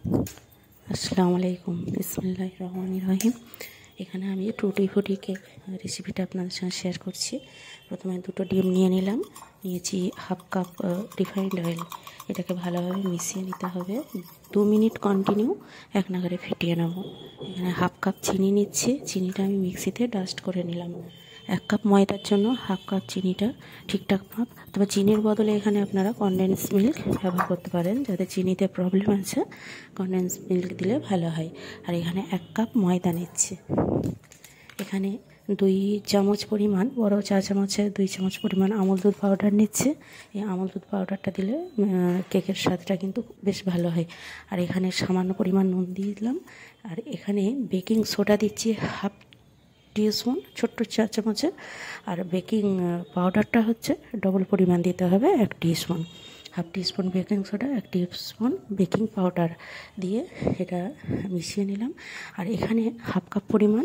আসসালামু আলাইকুম, বিসমিল্লাহির রহমানির রহিম। এখানে আমি টুটি ফুটি কেক রেসিপিটা আপনাদের সঙ্গে শেয়ার করছি। প্রথমে দুটো ডিম নিয়ে নিলাম, নিয়েছি হাফ কাপ রিফাইন্ড অয়েল। এটাকে ভালোভাবে মিশিয়ে নিতে হবে, 2 মিনিট কন্টিনিউ এক নাগারে ফেটিয়ে নেব। এখানে হাফ কাপ চিনি নিচ্ছি, চিনিটা আমি মিক্সিতে ডাস্ট করে নিলাম। 1 কাপ ময়দার জন্য হাফ কাপ চিনিটা ঠিকঠাক মাপ। তবে চিনির বদলে এখানে আপনারা কনডেন্স মিল্ক ব্যবহার করতে পারেন, যাদের চিনিতে প্রবলেম আছে কনডেন্স মিল্ক দিলে ভালো হয়। আর এখানে 1 কাপ ময়দা নিচ্ছি। এখানে 2 চামচ পরিমাণ, বড় চা চামচে 2 চামচ পরিমাণ আমুল দুধ পাউডার নিচ্ছে। এই আমুল দুধ পাউডারটা দিলে কেকের স্বাদটা কিন্তু বেশ ভালো হয়। আর এখানে সামান্য পরিমাণ নুন দিয়ে দিলাম। আর এখানে বেকিং সোডা দিচ্ছি হাফ টিস্পুন, ছোট্ট চা চামচে। আর বেকিং পাউডারটা হচ্ছে ডবল পরিমাণ দিতে হবে, 1 teaspoon. Half teaspoon baking soda, 1 teaspoon baking powder দিয়ে এটা মিশিয়ে নিলাম। আর এখানে হাফ কাপ পরিমাণ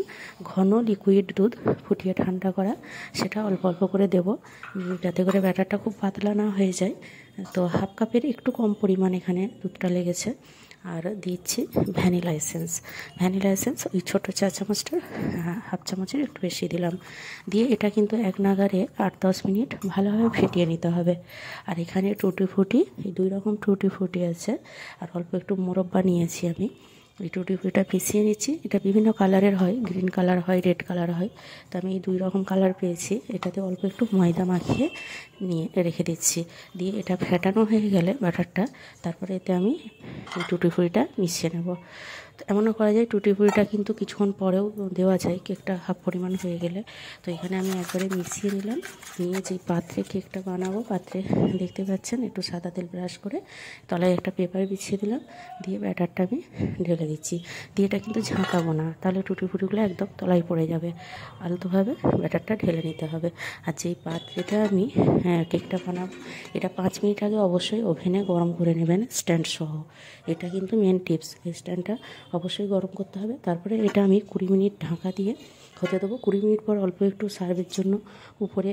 ঘন লিকুইড দুধ ফুটিয়ে ঠান্ডা করা, সেটা অল্প অল্প করে দেব, যাতে করে ব্যাটারটা খুব পাতলা না হয়ে যায়। তো হাফ কাপের একটু কম পরিমাণ এখানে দুধটা লেগেছে। আর দিচ্ছি ভ্যানিলা এসেন্স। ভ্যানিলা এসেন্স ওই ছোটো চা চামচটার হাফ চামচের একটু বেশি দিলাম। দিয়ে এটা কিন্তু এক নাগারে 8-10 মিনিট ভালোভাবে ফেটিয়ে নিতে হবে। আর এখানে টুটি ফুটি, এই 2 রকম টুটি ফুটি আছে, আর অল্প একটু মোরব্বা নিয়েছি আমি। এই টুটি ফুটিটা পিছিয়ে নিচ্ছি। এটা বিভিন্ন কালারের হয়, গ্রিন কালার হয়, রেড কালার হয়। তো আমি এই 2 রকম কালার পেয়েছি। এটাতে অল্প একটু ময়দা মাখিয়ে নিয়ে রেখে দিচ্ছি। দিয়ে এটা ফেটানো হয়ে গেলে ব্যাটারটা, তারপরে এতে আমি এই টুটি ফুটিটা মিশিয়ে নেব। তো এমনও করা যায় টুটি ফুটিটা কিন্তু কিছুক্ষণ পরেও দেওয়া যায়, কেকটা হাফ পরিমাণ হয়ে গেলে। তো এখানে আমি একবারে মিশিয়ে নিলাম। নিয়ে যে পাত্রে কেকটা বানাবো, পাত্রে দেখতে পাচ্ছেন একটু সাদা তেল ব্রাশ করে তলায় একটা পেপার বিছিয়ে দিলাম। দিয়ে ব্যাটারটা আমি ঢেলে দিচ্ছি। দিয়ে এটা কিন্তু ঝাঁকাবো না, তাহলে টুটি ফুটিগুলো একদম তলায় পড়ে যাবে। আলতোভাবে ব্যাটারটা ঢেলে নিতে হবে। আর যেই পাত্রেটা আমি কেকটা বানাবো, এটা 5 মিনিট আগে অবশ্যই ওভেনে গরম করে নেবেন স্ট্যান্ড সহ। এটা কিন্তু মেন টিপস, এই স্ট্যান্ডটা অবশ্যই গরম করতে হবে। তারপরে এটা আমি 20 মিনিট ঢাকা দিয়ে হতে দেবো। 20 মিনিট পর অল্প একটু সার্ভের জন্য উপরে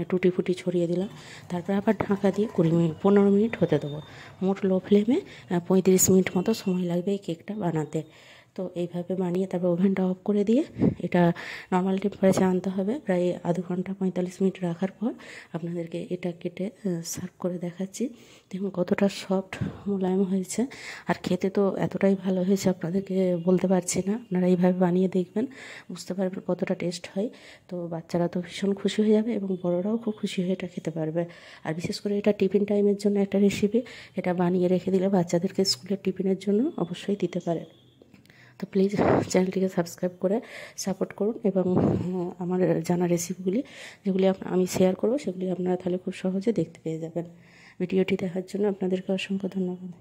টুটি ফুটি ছড়িয়ে দিলাম। তারপরে আবার ঢাকা দিয়ে 15 মিনিট হতে দেবো। মোট লো ফ্লেমে 35 মিনিট মতো সময় লাগবে এই কেকটা বানাতে। তো এইভাবে বানিয়ে তারপর ওভেনটা অফ করে দিয়ে এটা নর্মাল টেম্পারেচারে আনতে হবে। প্রায় আধ ঘন্টা 45 মিনিট রাখার পর আপনাদেরকে এটা কেটে সার্ভ করে দেখাচ্ছি। দেখুন কতটা সফট মোলায়েম হয়েছে। আর খেতে তো এতটাই ভালো হয়েছে আপনাদেরকে বলতে পারছি না। আপনারা এইভাবে বানিয়ে দেখবেন, বুঝতে পারবেন কতটা টেস্ট হয়। তো বাচ্চারা তো ভীষণ খুশি হয়ে যাবে এবং বড়রাও খুব খুশি হয়ে এটা খেতে পারবে। আর বিশেষ করে এটা টিফিন টাইমের জন্য একটা রেসিপি। এটা বানিয়ে রেখে দিলে বাচ্চাদেরকে স্কুলের টিফিনের জন্য অবশ্যই দিতে পারেন। তো প্লিজ চ্যানেলটিকে সাবস্ক্রাইব করে সাপোর্ট করুন এবং আমার জানা রেসিপিগুলি যেগুলি আমি শেয়ার করব সেগুলি আপনারা তাহলে খুব সহজে দেখতে পেয়ে যাবেন। ভিডিওটি দেখার জন্য আপনাদেরকে অসংখ্য ধন্যবাদ।